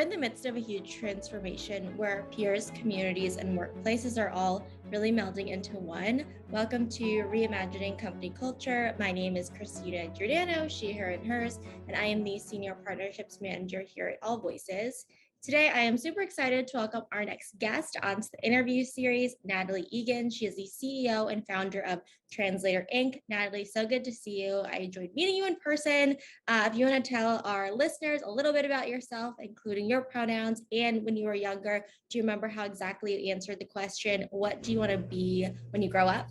in the midst of a huge transformation where peers, communities, and workplaces are all really melding into one. Welcome to Reimagining Company Culture. My name is Christina Giordano, she, her, and hers, and I am the Senior Partnerships Manager here at AllVoices. Today, I am super excited to welcome our next guest onto the interview series, Natalie Egan. She is the CEO and founder of Translator Inc. Natalie, so good to see you. I enjoyed meeting you in person. If you want to tell our listeners a little bit about yourself, including your pronouns, and when you were younger, do you remember how exactly you answered the question, what do you want to be when you grow up?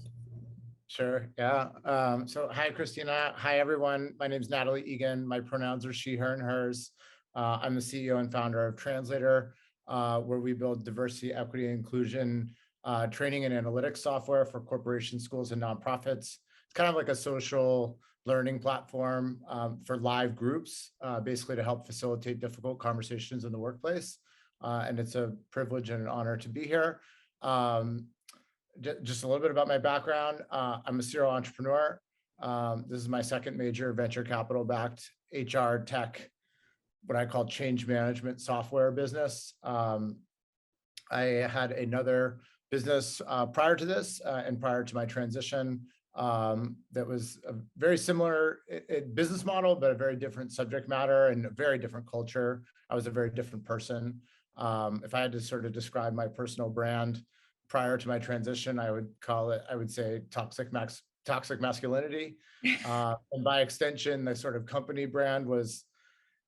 Sure. Yeah. So hi, Christina. Hi, everyone. My name is Natalie Egan. My pronouns are she, her, and hers. I'm the CEO and founder of Translator, where we build diversity, equity, and inclusion training and analytics software for corporations, schools, and nonprofits. It's kind of like a social learning platform for live groups, basically to help facilitate difficult conversations in the workplace. And it's a privilege and an honor to be here. Just a little bit about my background. I'm a serial entrepreneur. This is my second major venture capital backed HR tech, what I call change management software business. I had another business prior to this and prior to my transition that was a very similar business model, but a very different subject matter and a very different culture. I was a very different person. If I had to sort of describe my personal brand prior to my transition, I would say toxic masculinity. And by extension, the sort of company brand was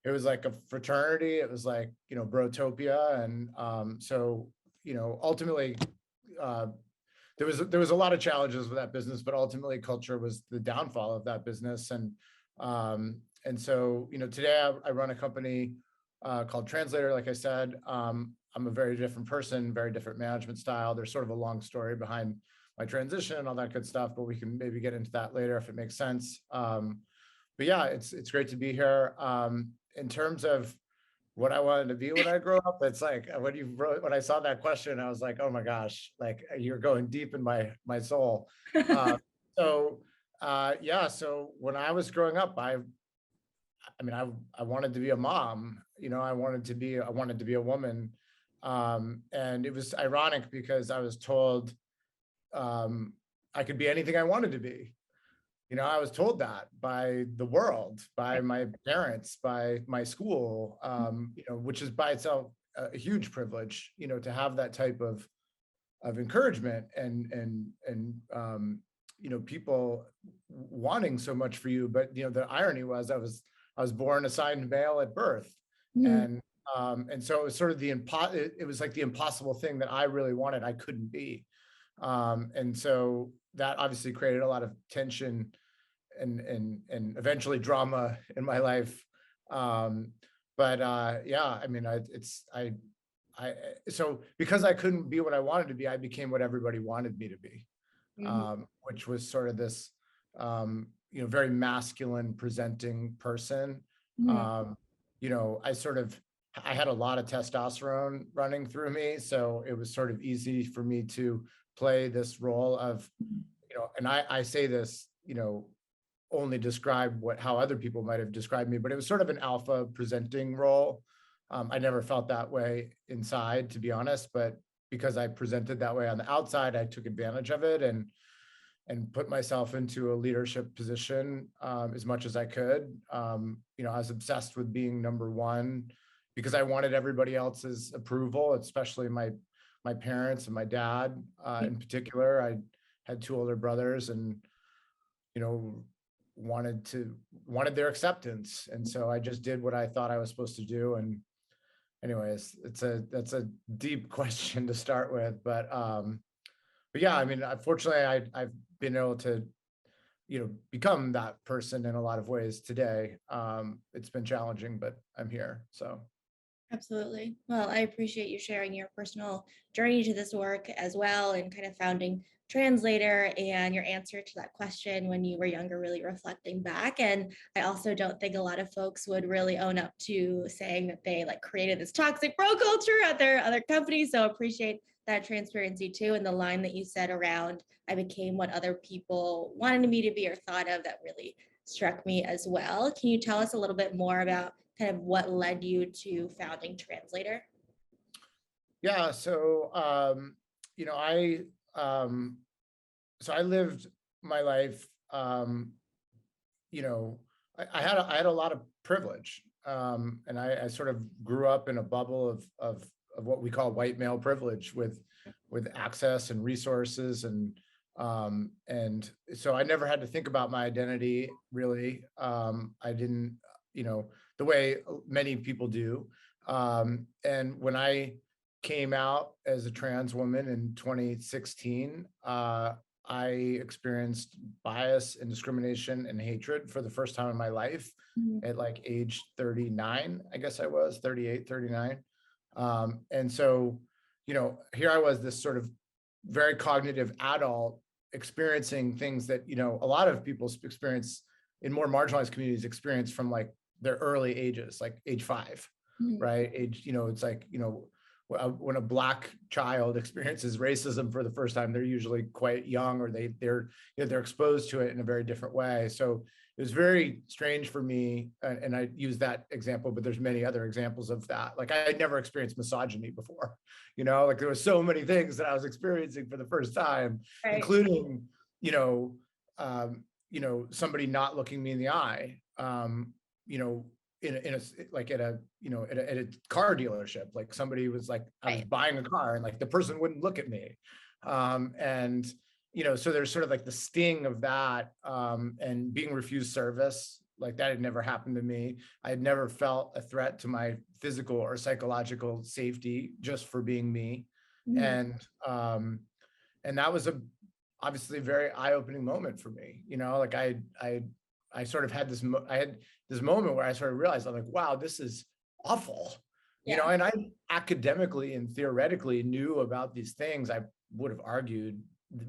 like a fraternity. It was like, brotopia. And so, ultimately, there was a lot of challenges with that business, but ultimately culture was the downfall of that business. And so, today I run a company called Translator. Like I said, I'm a very different person, very different management style. There's sort of a long story behind my transition and all that good stuff, but we can maybe get into that later if it makes sense. But yeah, it's great to be here. In terms of what I wanted to be when I grow up, it's like when I saw that question, I was like, oh my gosh, like you're going deep in my soul. So when I was growing up, I wanted to be a mom. I wanted to be a woman. And it was ironic because I was told I could be anything I wanted to be. I was told that by the world, by my parents, by my school, which is by itself a huge privilege, to have that type of encouragement and people wanting so much for you. But the irony was I was born assigned male at birth, and so it was sort of it was like the impossible thing that I really wanted, I couldn't be. And so that obviously created a lot of tension and eventually drama in my life. So because I couldn't be what I wanted to be, I became what everybody wanted me to be, which was sort of this, very masculine presenting person. I had a lot of testosterone running through me. So it was sort of easy for me to play this role of, and I say this, only describe how other people might have described me, but it was sort of an alpha presenting role. I never felt that way inside, to be honest, but because I presented that way on the outside, I took advantage of it and put myself into a leadership position as much as I could. I was obsessed with being number one because I wanted everybody else's approval, especially my parents and my dad in particular. I had two older brothers and, wanted their acceptance. And so I just did what I thought I was supposed to do. And anyways, that's a deep question to start with, but yeah, unfortunately I've been able to, become that person in a lot of ways today. It's been challenging, but I'm here, so. Absolutely. Well, I appreciate you sharing your personal journey to this work as well, and kind of founding Translator and your answer to that question when you were younger, really reflecting back. And I also don't think a lot of folks would really own up to saying that they created this toxic bro culture at their other companies. So appreciate that transparency too. And the line that you said around, I became what other people wanted me to be or thought of, that really struck me as well. Can you tell us a little bit more about kind of what led you to founding Translator? Yeah, so you know, I lived my life, you know, I had a lot of privilege, and I sort of grew up in a bubble of what we call white male privilege, with access and resources, and so I never had to think about my identity really. I didn't, you know, the way many people do. And when I came out as a trans woman in 2016, I experienced bias and discrimination and hatred for the first time in my life at like age 39, I guess I was 38, 39. And so, you know, here I was, this sort of very cognitive adult experiencing things that, you know, a lot of people experience in more marginalized communities experience from like their early ages, like age 5, right? Age, you know, it's like, you know, when a Black child experiences racism for the first time, they're usually quite young, or they're you know, they're exposed to it in a very different way. So it was very strange for me, and I use that example, but there's many other examples of that. Like I had never experienced misogyny before, you know, like there was so many things that I was experiencing for the first time, Right. including, you know, somebody not looking me in the eye, you know, in a like at a, you know, at a car dealership, like somebody was like, I was buying a car and like the person wouldn't look at me, and you know, so there's sort of like the sting of that, and being refused service, like that had never happened to me. I had never felt a threat to my physical or psychological safety just for being me. And that was a obviously very eye-opening moment for me, you know, like I sort of had this I had this moment where I sort of realized, I'm like, wow, this is awful, you know. And I academically and theoretically knew about these things. I would have argued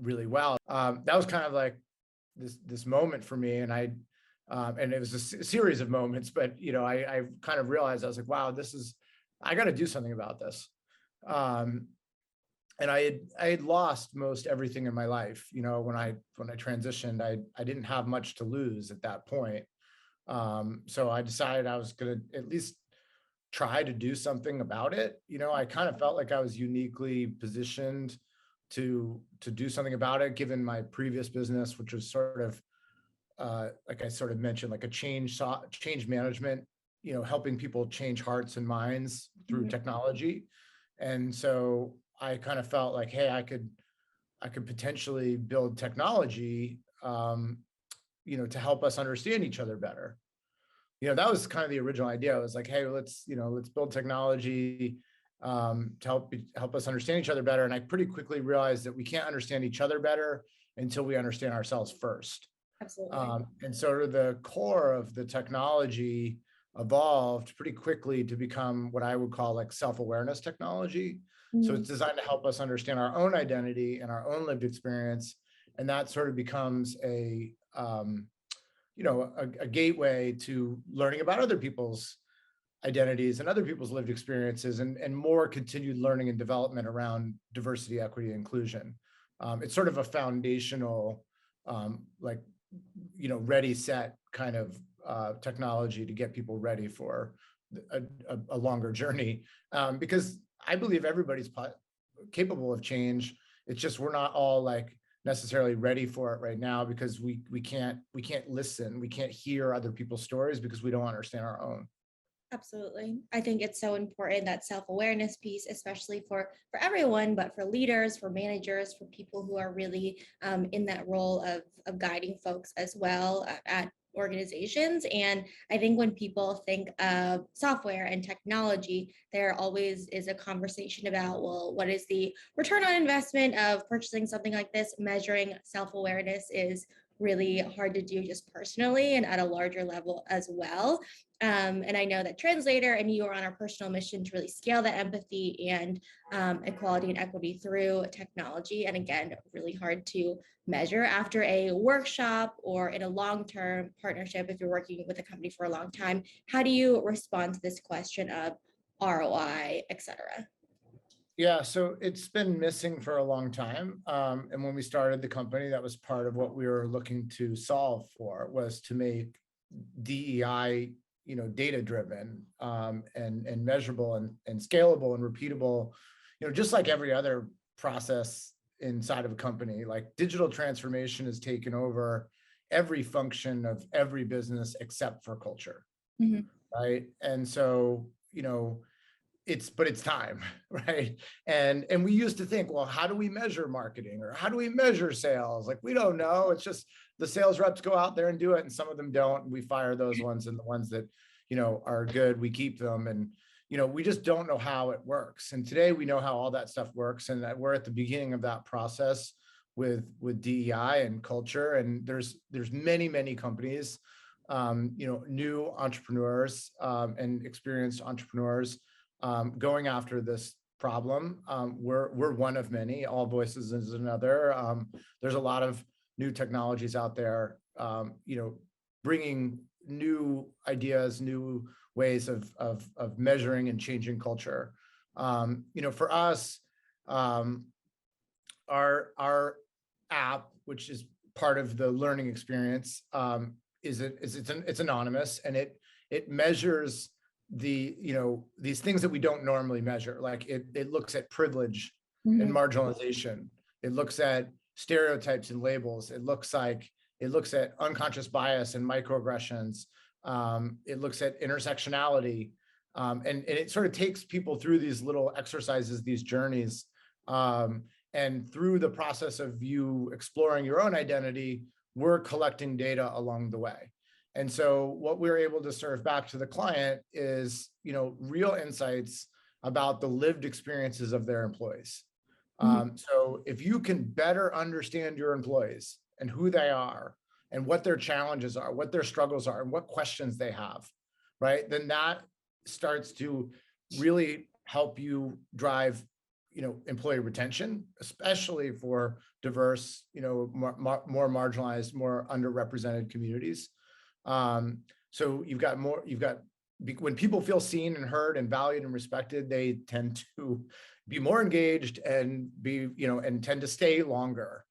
really well. That was kind of like this moment for me, and and it was a series of moments, but you know, I kind of realized, I was like, wow, I got to do something about this. And I had lost most everything in my life, you know, when I transitioned. I didn't have much to lose at that point. So I decided I was going to at least try to do something about it. You know, I kind of felt like I was uniquely positioned to do something about it, given my previous business, which was sort of like I sort of mentioned, like a change management, you know, helping people change hearts and minds through technology. And so I kind of felt like, hey, I could potentially build technology, you know, to help us understand each other better. You know, that was kind of the original idea. I was like, hey, let's build technology, to help us understand each other better. And I pretty quickly realized that we can't understand each other better until we understand ourselves first. Absolutely. And so the core of the technology evolved pretty quickly to become what I would call like self-awareness technology. So it's designed to help us understand our own identity and our own lived experience. And that sort of becomes a, you know, a gateway to learning about other people's identities and other people's lived experiences, and more continued learning and development around diversity, equity, and inclusion. It's sort of a foundational, like, you know, ready, set kind of technology to get people ready for a longer journey, because I believe everybody's capable of change. It's just we're not all like necessarily ready for it right now, because we can't listen, we can't hear other people's stories because we don't understand our own. Absolutely. I think it's so important, that self-awareness piece, especially for everyone, but for leaders, for managers, for people who are really in that role of guiding folks as well at organizations. And I think when people think of software and technology, there always is a conversation about, well, what is the return on investment of purchasing something like this? Measuring self-awareness is really hard to do just personally and at a larger level as well. And I know that Translator and you are on our personal mission to really scale that empathy and equality and equity through technology. And again, really hard to measure after a workshop or in a long-term partnership. If you're working with a company for a long time, how do you respond to this question of ROI, et cetera? Yeah, so it's been missing for a long time. And when we started the company, that was part of what we were looking to solve for, was to make DEI, data driven, and measurable and scalable and repeatable, just like every other process inside of a company. Like digital transformation has taken over every function of every business except for culture. Mm-hmm. Right. And so, it's time, right? And we used to think, well, how do we measure marketing, or how do we measure sales? Like, we don't know. It's just the sales reps go out there and do it, and some of them don't. And we fire those ones, and the ones that, are good, we keep them. And, we just don't know how it works. And today we know how all that stuff works, and that we're at the beginning of that process with DEI and culture. And there's many, many companies, new entrepreneurs, and experienced entrepreneurs, going after this problem. We're one of many. AllVoices is another. There's a lot of new technologies out there, bringing new ideas, new ways of measuring and changing culture. For us, our app, which is part of the learning experience, it's anonymous, and it measures these things that we don't normally measure. Like it looks at privilege, mm-hmm. and marginalization. It looks at stereotypes and labels. It looks at unconscious bias and microaggressions. It looks at intersectionality, and it sort of takes people through these little exercises, these journeys, and through the process of you exploring your own identity, we're collecting data along the way. And so what we're able to serve back to the client is, real insights about the lived experiences of their employees. Mm-hmm. So if you can better understand your employees and who they are and what their challenges are, what their struggles are, and what questions they have, right, then that starts to really help you drive, employee retention, especially for diverse, more marginalized, more underrepresented communities. So when people feel seen and heard and valued and respected, they tend to be more engaged and and tend to stay longer.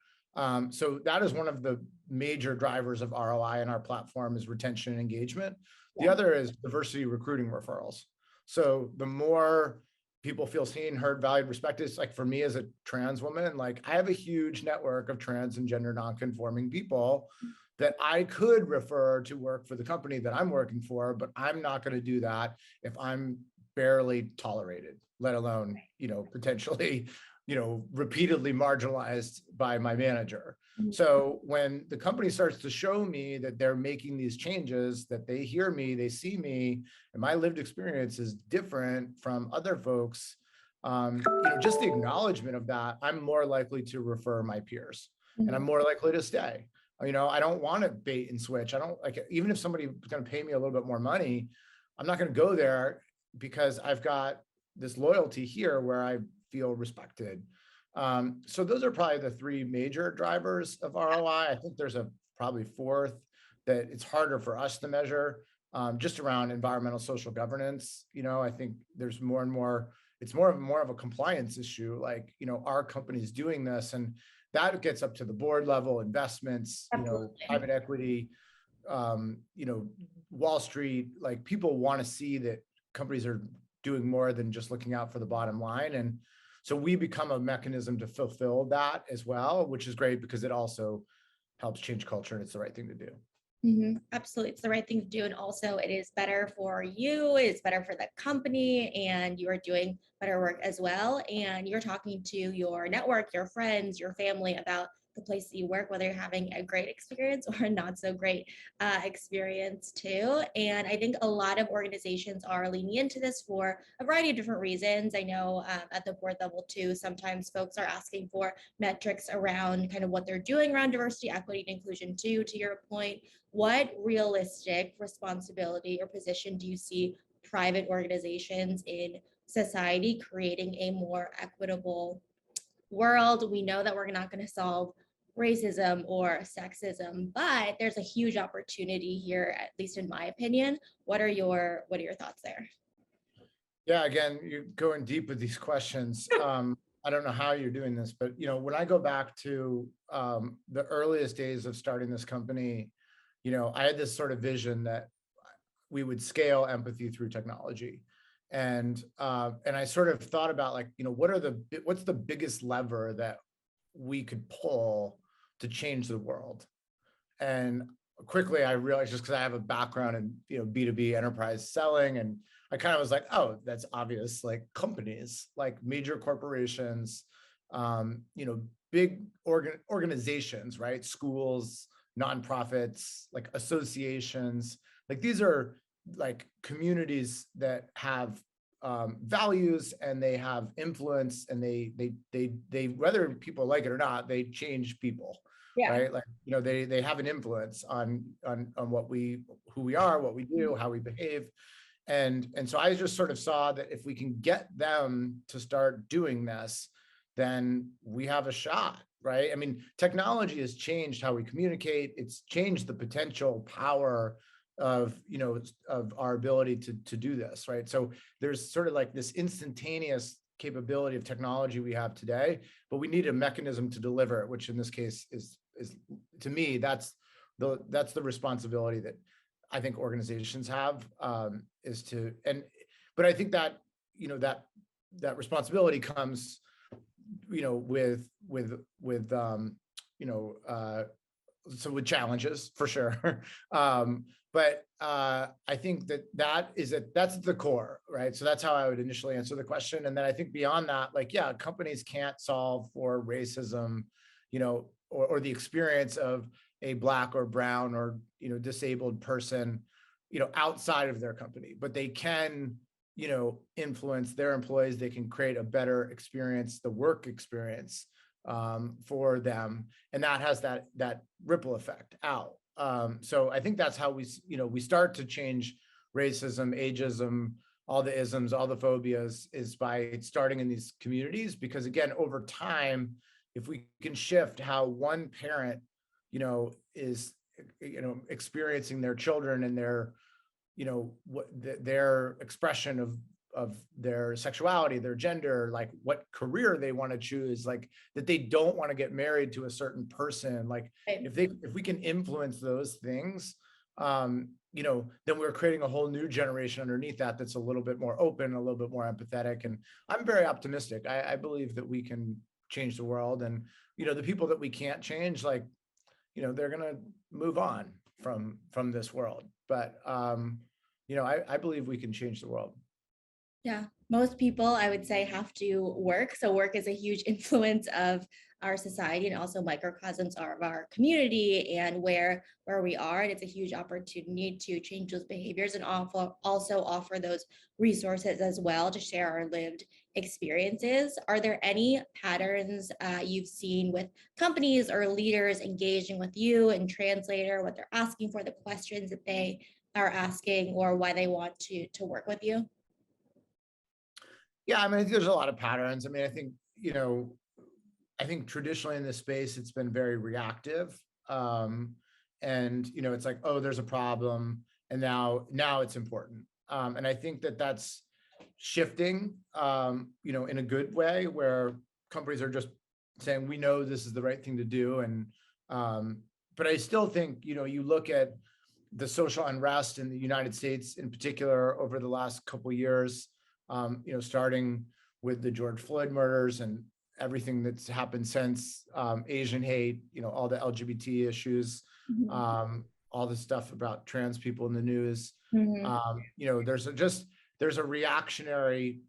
So that is one of the major drivers of ROI in our platform, is retention and engagement. Yeah. The other is diversity recruiting referrals. So the more people feel seen, heard, valued, respected, it's like, for me as a trans woman, like, I have a huge network of trans and gender nonconforming people that I could refer to work for the company that I'm working for, but I'm not going to do that if I'm barely tolerated, let alone, potentially, repeatedly marginalized by my manager. Mm-hmm. So when the company starts to show me that they're making these changes, that they hear me, they see me, and my lived experience is different from other folks, just the acknowledgement of that, I'm more likely to refer my peers, mm-hmm. and I'm more likely to stay. I don't want to bait and switch. I don't like, even if somebody's going to pay me a little bit more money, I'm not going to go there, because I've got this loyalty here where I feel respected. So those are probably the three major drivers of ROI. I think there's probably fourth that it's harder for us to measure, just around environmental social governance. I think there's more and more, it's more of a compliance issue. Like, our company's doing this, and that gets up to the board level, investments, private equity, Wall Street. Like, people want to see that companies are doing more than just looking out for the bottom line. And so we become a mechanism to fulfill that as well, which is great, because it also helps change culture, and it's the right thing to do. Mm-hmm. Absolutely. It's the right thing to do. And also it is better for you, it's better for the company, and you are doing better work as well. And you're talking to your network, your friends, your family about the place that you work, whether you're having a great experience or a not so great experience too. And I think a lot of organizations are leaning into this for a variety of different reasons. I know at the board level too, sometimes folks are asking for metrics around kind of what they're doing around diversity, equity, and inclusion too. To your point, what realistic responsibility or position do you see private organizations in society creating a more equitable world? We know that we're not going to solve racism or sexism, but there's a huge opportunity here, at least in my opinion. What are your thoughts there? Yeah, again, you're going deep with these questions. I don't know how you're doing this, but when I go back to the earliest days of starting this company, I had this sort of vision that we would scale empathy through technology. And I sort of thought about, like, what's the biggest lever that we could pull to change the world? And quickly I realized, just because I have a background in B2B enterprise selling, and I kind of was like, oh, that's obvious, like companies, like major corporations, big organizations, right? Schools, nonprofits, like associations, like these are like communities that have values, and they have influence, and they whether people like it or not, they change people. Yeah. Right, like they have an influence on who we are, what we do, how we behave. And so I just sort of saw that if we can get them to start doing this, then we have a shot, right? I mean, technology has changed how we communicate. It's changed the potential power of our ability to do this, right? So there's sort of like this instantaneous capability of technology we have today, but we need a mechanism to deliver it, which in this case is to me, that's the responsibility that I think organizations have, but I think that that responsibility comes with with challenges, for sure. But I think that's the core, right? So that's how I would initially answer the question. And then I think beyond that, like, yeah, companies can't solve for racism, or the experience of a Black or brown or disabled person, outside of their company, but they can influence their employees. They can create a better experience, the work experience, for them, and that has that ripple effect out. So I think that's how we start to change racism, ageism, all the isms, all the phobias, is by starting in these communities. Because again, over time, if we can shift how one parent, is, experiencing their children and their, their expression of their sexuality, their gender, like what career they want to choose, like that they don't want to get married to a certain person, like if we can influence those things, then we're creating a whole new generation underneath that that's a little bit more open, a little bit more empathetic. And I'm very optimistic. I believe that we can change the world, and the people that we can't change, like they're gonna move on from this world. But I believe we can change the world. Yeah, most people, I would say, have to work. So work is a huge influence of our society, and also microcosms of our community and where we are. And it's a huge opportunity to change those behaviors, and also offer those resources as well to share our lived experiences. Are there any patterns you've seen with companies or leaders engaging with you and Translator, what they're asking for, the questions that they are asking, or why they want to work with you? Yeah, I mean, I think there's a lot of patterns. I mean, I think traditionally in this space, it's been very reactive. And, it's like, oh, there's a problem, and now it's important. And I think that's shifting, in a good way, where companies are just saying, we know this is the right thing to do. And, but I still think, you look at the social unrest in the United States in particular over the last couple of years, starting with the George Floyd murders and everything that's happened since, Asian hate, all the LGBT issues, all the stuff about trans people in the news. There's a reactionary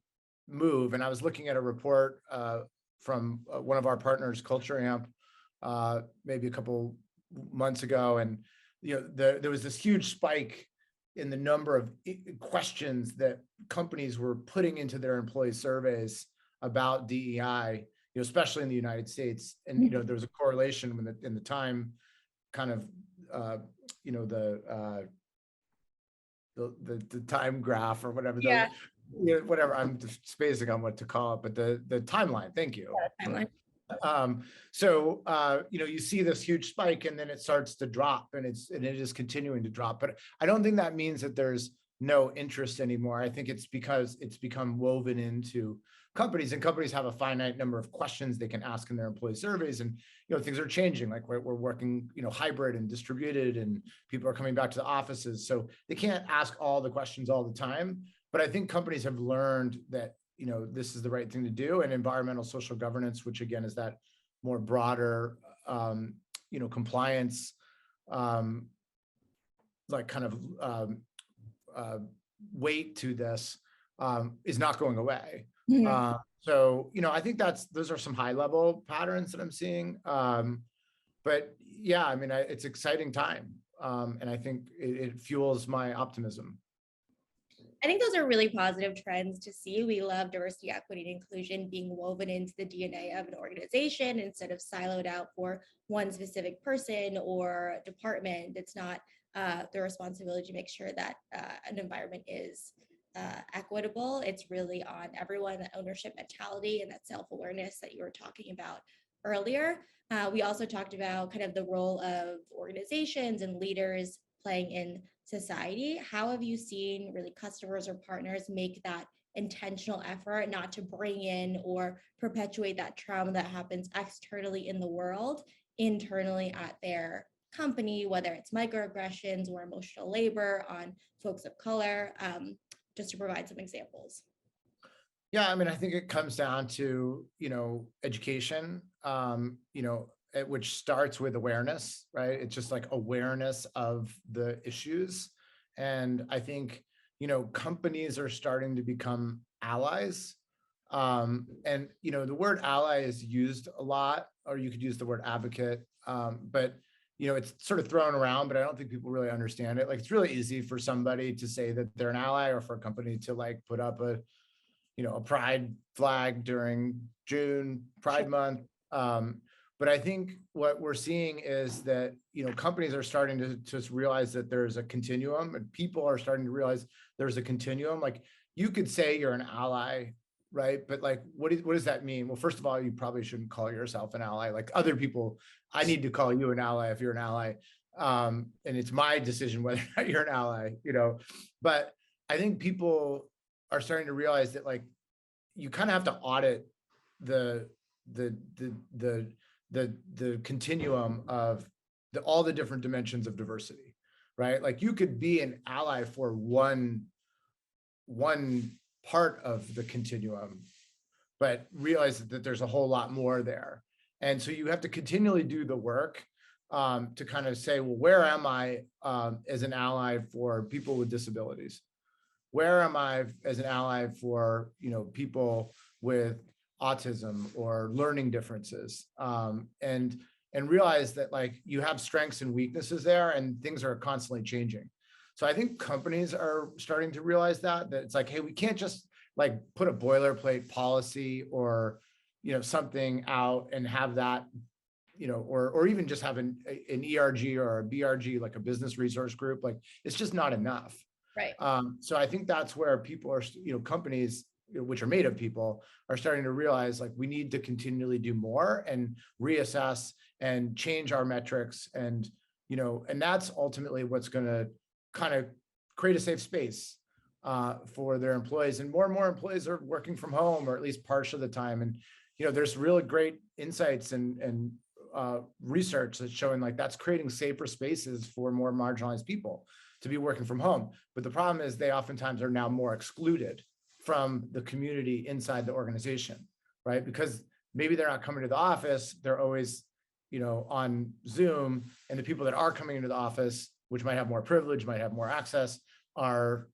move. And I was looking at a report from one of our partners, Culture Amp, maybe a couple months ago, and there was this huge spike in the number of questions that companies were putting into their employee surveys about DEI, especially in the United States. And there was a correlation in the time, kind of, the time graph or whatever. Yeah. Whatever, I'm just spacing on what to call it, but the timeline. Thank you. Yeah, timeline. So you see this huge spike, and then it starts to drop, and it is continuing to drop. But I don't think that means that there's no interest anymore. I think it's because it's become woven into companies, and companies have a finite number of questions they can ask in their employee surveys. And, things are changing, like we're working, hybrid and distributed, and people are coming back to the offices. So they can't ask all the questions all the time. But I think companies have learned that, this is the right thing to do. And environmental social governance, which again is that more broader, compliance, like kind of weight to this, is not going away. So, I think those are some high level patterns that I'm seeing. But yeah, I mean, it's exciting time. And I think it fuels my optimism. I think those are really positive trends to see. We love diversity, equity, and inclusion being woven into the DNA of an organization instead of siloed out for one specific person or department. It's not the responsibility to make sure that an environment is equitable. It's really on everyone, that ownership mentality and that self-awareness that you were talking about earlier. We also talked about kind of the role of organizations and leaders playing in society. How have you seen really customers or partners make that intentional effort not to bring in or perpetuate that trauma that happens externally in the world, internally at their company, whether it's microaggressions or emotional labor on folks of color, just to provide some examples? Yeah, I mean, I think it comes down to, education, which starts with awareness, right? It's just like awareness of the issues. And I think, companies are starting to become allies. And, the word ally is used a lot, or you could use the word advocate. But, it's sort of thrown around, but I don't think people really understand it. Like, it's really easy for somebody to say that they're an ally, or for a company to like put up a pride flag during June, Pride Month. But I think what we're seeing is that, companies are starting to just realize that there's a continuum, and people are starting to realize there's a continuum. Like, you could say you're an ally, right? But like, what does that mean? Well, first of all, you probably shouldn't call yourself an ally. Like, other people, I need to call you an ally if you're an ally. And it's my decision whether or not you're an ally, But I think people are starting to realize that, like, you kind of have to audit the continuum of all the different dimensions of diversity, right? Like, you could be an ally for one part of the continuum, but realize that there's a whole lot more there. And so you have to continually do the work to kind of say, well, where am I as an ally for people with disabilities? Where am I as an ally for, people with autism or learning differences? And realize that, like, you have strengths and weaknesses there, and things are constantly changing. So I think companies are starting to realize that it's like, hey, we can't just like put a boilerplate policy or, something out and have that, or even just have an ERG or a BRG, like a business resource group. Like, it's just not enough. Right. So I think that's where people are, companies, which are made of people, are starting to realize, like, we need to continually do more and reassess and change our metrics. And, and that's ultimately what's going to kind of create a safe space for their employees. And more employees are working from home, or at least partial of the time. And, there's really great insights and research that's showing, like, that's creating safer spaces for more marginalized people to be working from home. But the problem is they oftentimes are now more excluded from the community inside the organization, right? Because maybe they're not coming to the office, they're always, on Zoom, and the people that are coming into the office, which might have more privilege, might have more access, are,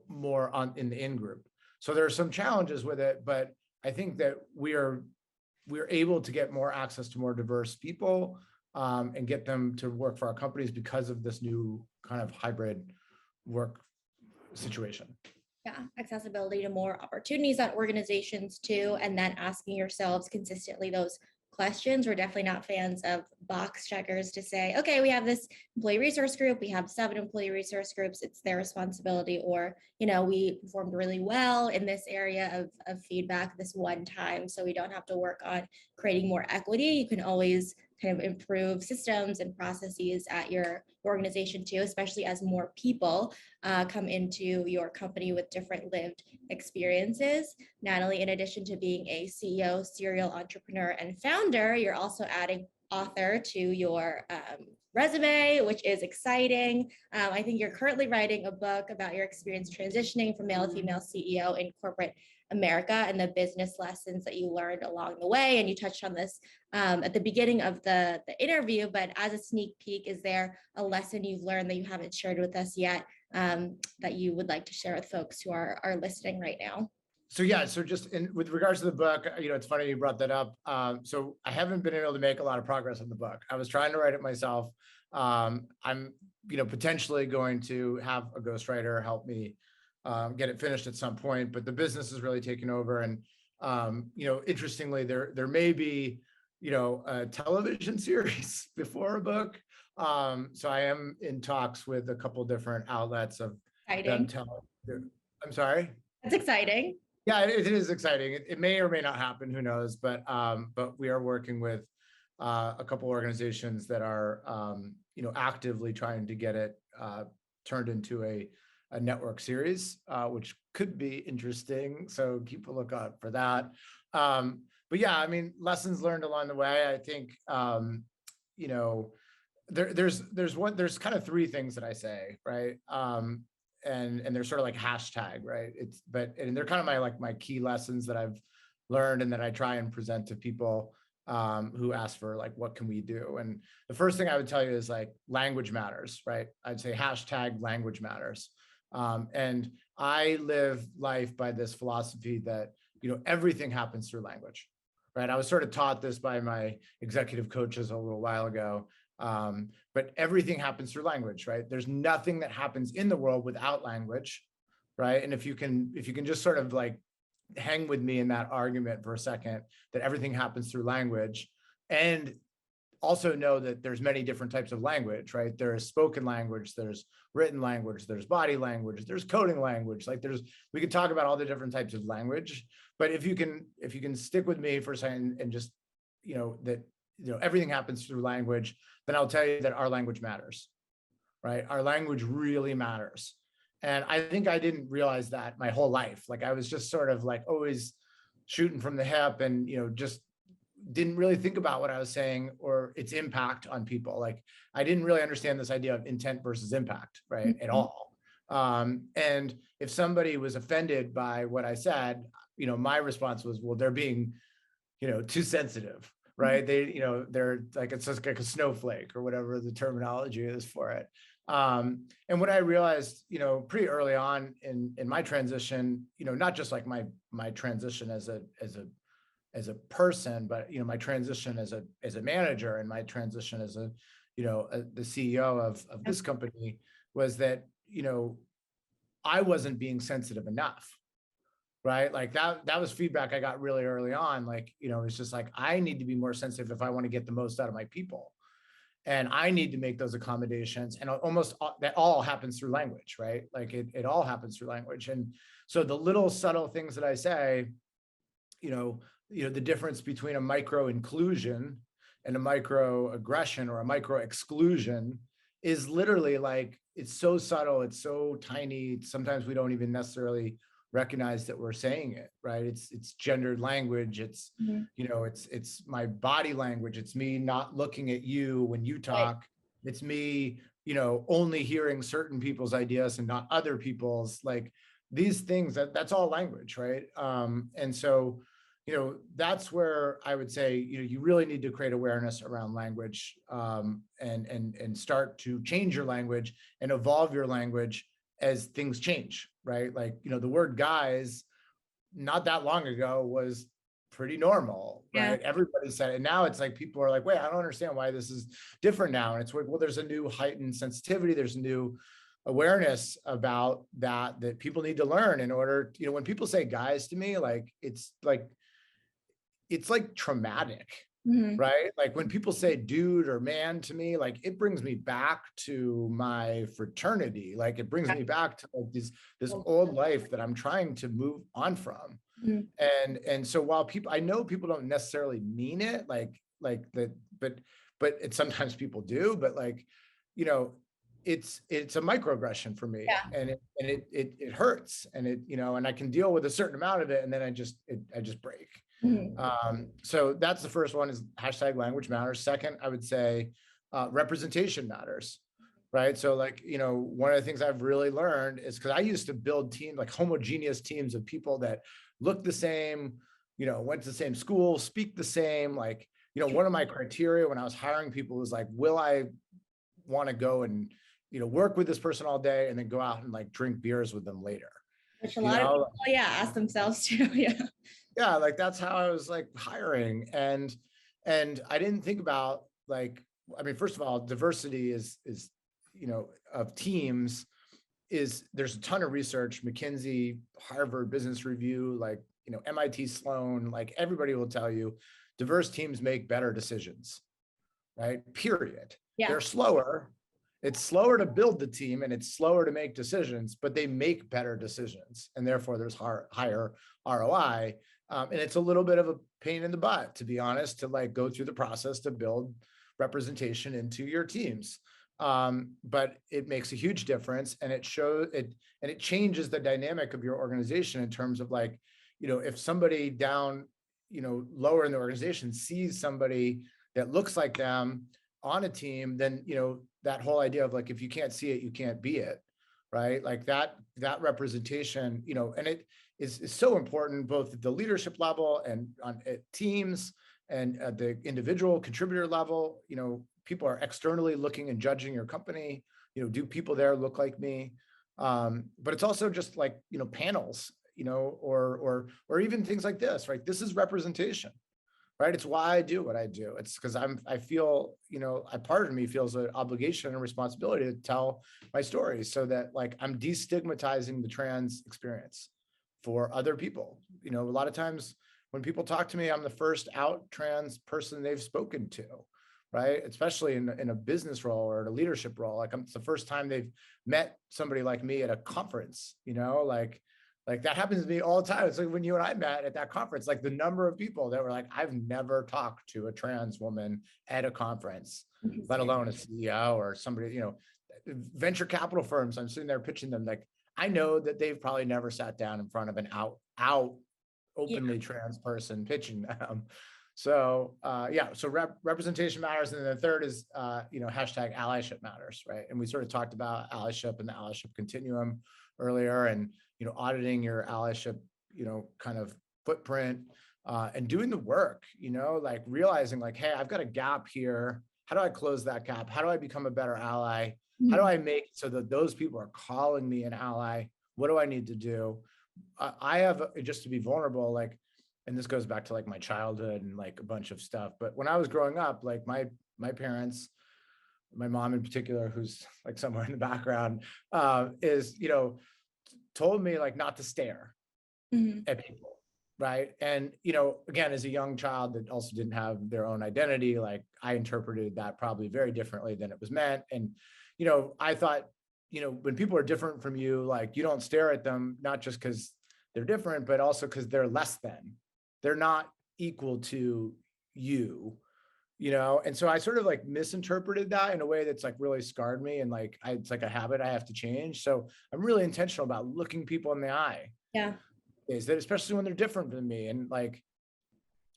more in the in-group. So there are some challenges with it, but I think that we're able to get more access to more diverse people and get them to work for our companies because of this new kind of hybrid work situation. Yeah, accessibility to more opportunities at organizations too, and then asking yourselves consistently those questions. We're definitely not fans of box checkers to say, okay, we have this employee resource group, we have 7 employee resource groups, it's their responsibility, or, we performed really well in this area of feedback this one time, so we don't have to work on creating more equity. You can always kind of improve systems and processes at your organization too, especially as more people come into your company with different lived experiences. Natalie, in addition to being a CEO, serial entrepreneur, and founder, you're also adding author to your resume, which is exciting. I think you're currently writing a book about your experience transitioning from male to female CEO in corporate America and the business lessons that you learned along the way. And you touched on this at the beginning of the interview, but as a sneak peek, is there a lesson you've learned that you haven't shared with us yet that you would like to share with folks who are listening right now? So yeah, so just with regards to the book, it's funny you brought that up. So I haven't been able to make a lot of progress on the book. I was trying to write it myself. I'm, potentially going to have a ghostwriter help me get it finished at some point, but the business is really taking over. And, interestingly, there may be, a television series before a book. So I am in talks with a couple different outlets of them telling. I'm sorry? That's exciting. Yeah, it is exciting. It may or may not happen, who knows, but we are working with a couple organizations that are, actively trying to get it turned into a network series, which could be interesting. So keep a lookout for that. But yeah, lessons learned along the way. I think, there's kind of three things that I say, right? And they're sort of like hashtag, right? And they're kind of my key lessons that I've learned and that I try and present to people who ask for what can we do? And the first thing I would tell you is language matters, right? I'd say hashtag language matters. And I live life by this philosophy that, everything happens through language, right? I was sort of taught this by my executive coaches a little while ago. But everything happens through language, right? There's nothing that happens in the world without language, right? And if you can just sort of hang with me in that argument for a second, that everything happens through language, and also know that there's many different types of language, right? There is spoken language, there's written language, there's body language, there's coding language. We could talk about all the different types of language, but if you can stick with me for a second and just, that everything happens through language, then I'll tell you that our language matters, right? Our language really matters. And I think I didn't realize that my whole life. I was just sort of always shooting from the hip and, just didn't really think about what I was saying or its impact on people. I didn't really understand this idea of intent versus impact, right? At all. And if somebody was offended by what I said, my response was, well, they're being, too sensitive, right? They're it's just like a snowflake or whatever the terminology is for it. And what I realized, pretty early on in my transition, not just my transition as a person, but my transition as a manager and my transition as the CEO of this company was that I wasn't being sensitive enough. Right. That was feedback I got really early on. It's just I need to be more sensitive if I want to get the most out of my people. And I need to make those accommodations. And that all happens through language, right? It all happens through language. And so the little subtle things that I say, the difference between a micro inclusion and a micro aggression or a micro exclusion is literally it's so subtle, it's so tiny. Sometimes we don't even necessarily recognize that we're saying it, right? It's gendered language. It's, it's my body language. It's me not looking at you when you talk. Right. It's me, only hearing certain people's ideas and not other people's. These things, that's all language, right? And so, that's where I would say, you really need to create awareness around language, and start to change your language and evolve your language as things change, right? The word guys not that long ago was pretty normal, right? Yeah. Everybody said it. And now it's people are wait, I don't understand why this is different now. And it's well, there's a new heightened sensitivity. There's a new awareness about that people need to learn in order, when people say guys to me, it's traumatic. Mm-hmm. Right? When people say dude or man to me, it brings me back to my fraternity. It brings me back to this old life that I'm trying to move on from. Mm-hmm. And so while I know people don't necessarily mean it but but sometimes people do, but like, you know, it's a microaggression for me, Yeah. and it hurts, and and I can deal with a certain amount of it, and then I just break. So that's the first one, is hashtag language matters. Second, I would say representation matters, right? So like, one of the things I've really learned is, because I used to build teams, like homogeneous teams of people that look the same, went to the same school, speak the same, like, one of my criteria when I was hiring people was like, will I want to go and, work with this person all day and then go out and like drink beers with them later? Which a lot of people, ask themselves too. Yeah, like that's how I was like hiring. And I didn't think about like, I mean, first of all, diversity is, of teams there's a ton of research, McKinsey, Harvard Business Review, like, MIT Sloan, like everybody will tell you diverse teams make better decisions, right? Period. Yeah. They're slower. It's slower to build the team and it's slower to make decisions, but they make better decisions. And therefore there's higher ROI. And it's a little bit of a pain in the butt, to be honest, to like go through the process to build representation into your teams. But it makes a huge difference, and it changes the dynamic of your organization in terms of like, if somebody down, lower in the organization sees somebody that looks like them on a team, then, that whole idea of like, if you can't see it, you can't be it, right? Like that representation, and it is so important both at the leadership level and at teams and at the individual contributor level. People are externally looking and judging your company. Do people there look like me? But it's also just like, panels, or even things like this, right? This is representation, right? It's why I do what I do. It's because I feel, a part of me feels an obligation and responsibility to tell my stories, so that like I'm destigmatizing the trans experience for other people. A lot of times when people talk to me, I'm the first out trans person they've spoken to, right? Especially in a business role or in a leadership role. Like it's the first time they've met somebody like me at a conference, like that happens to me all the time. It's like when you and I met at that conference, like the number of people that were like, I've never talked to a trans woman at a conference, let alone a CEO or somebody, venture capital firms. I'm sitting there pitching them. Like, I know that they've probably never sat down in front of an out openly trans person pitching them. So so representation matters. And then the third is, hashtag allyship matters, right? And we sort of talked about allyship and the allyship continuum earlier, and, auditing your allyship, kind of footprint, and doing the work, like realizing like, hey, I've got a gap here. How do I close that gap? How do I become a better ally? How do I make it so that those people are calling me an ally? What do I need to do? I have, just to be vulnerable, like, and this goes back to like my childhood and like a bunch of stuff. But when I was growing up, like my parents, my mom in particular, who's like somewhere in the background, is, told me like not to stare at people, right? And, again, as a young child that also didn't have their own identity, like I interpreted that probably very differently than it was meant. And, I thought, when people are different from you, like you don't stare at them, not just because they're different, but also because they're less than. They're not equal to you, and so I sort of like misinterpreted that in a way that's like really scarred me, and like it's like a habit I have to change. So I'm really intentional about looking people in the eye. Yeah. Is that, especially when they're different than me, and like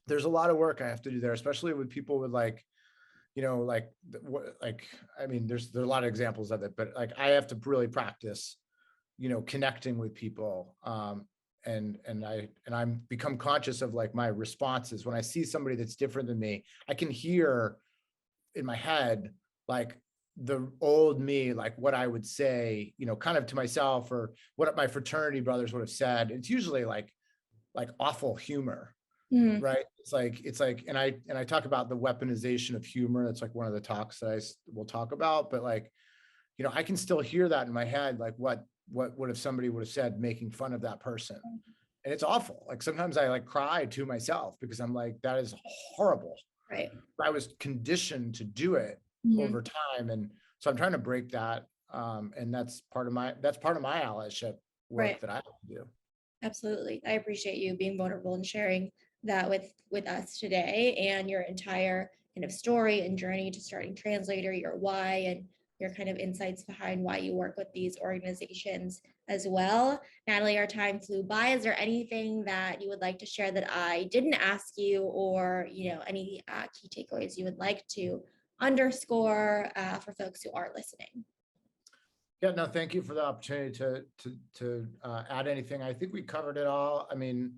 there's a lot of work I have to do there, especially with people with like, I mean, there's a lot of examples of it, but like I have to really practice, connecting with people, and I'm become conscious of like my responses when I see somebody that's different than me. I can hear in my head like the old me, like what I would say, kind of to myself, or what my fraternity brothers would have said. It's usually like awful humor, right? It's like, and I talk about the weaponization of humor. That's like one of the talks that I will talk about. But like, I can still hear that in my head, like what if somebody would have said, making fun of that person. And it's awful. Like sometimes I like cry to myself because I'm like, that is horrible. Right. I was conditioned to do it over time. And so I'm trying to break that. And that's part of my allyship work that I have to do. Absolutely. I appreciate you being vulnerable and sharing that with us today, and your entire kind of story and journey to starting Translator, your why, and your kind of insights behind why you work with these organizations as well. Natalie, our time flew by. Is there anything that you would like to share that I didn't ask you, or any key takeaways you would like to underscore for folks who are listening? Yeah, no, thank you for the opportunity to add anything. I think we covered it all. I mean,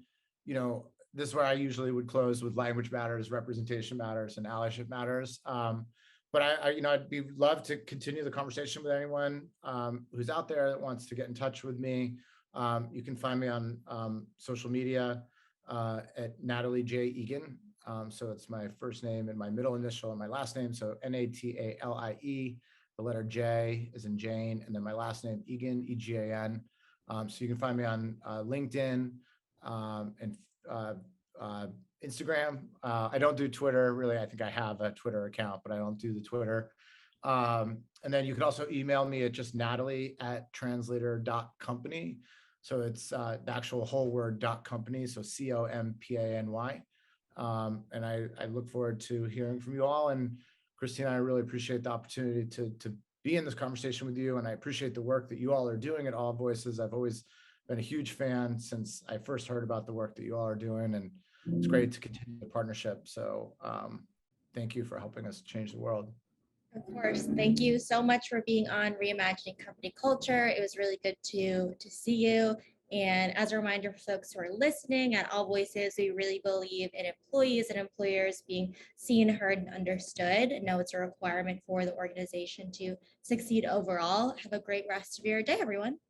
this is where I usually would close with language matters, representation matters, and allyship matters. But I'd be love to continue the conversation with anyone who's out there that wants to get in touch with me. You can find me on social media at Natalie J. Egan. So it's my first name and my middle initial and my last name. So Natalie. The letter J is in Jane, and then my last name, Egan, E-G-A-N. So you can find me on LinkedIn and Instagram. I don't do Twitter, really. I think I have a Twitter account, but I don't do the Twitter. And then you can also email me at just natalie@translator.company. So it's the actual whole word .company, so COMPANY. And I look forward to hearing from you all. And Christina, I really appreciate the opportunity to be in this conversation with you. And I appreciate the work that you all are doing at AllVoices. I've always been a huge fan since I first heard about the work that you all are doing. And it's great to continue the partnership. So thank you for helping us change the world. Of course. Thank you so much for being on Reimagining Company Culture. It was really good to see you. And as a reminder for folks who are listening, at AllVoices, we really believe in employees and employers being seen, heard, and understood. And know it's a requirement for the organization to succeed overall. Have a great rest of your day, everyone.